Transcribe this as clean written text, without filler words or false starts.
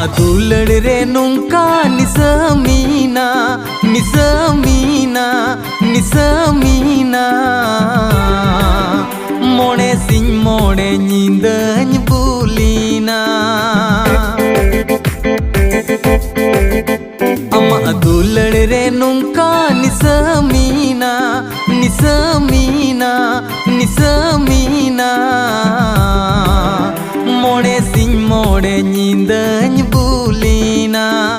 दुलड़ रे नोंका निसमीना निसमीना निसमीना मोड़े सिंह मोड़े नींदन बुलीना दुलड़ रे नोंका निसमीना निसमीना निसमीना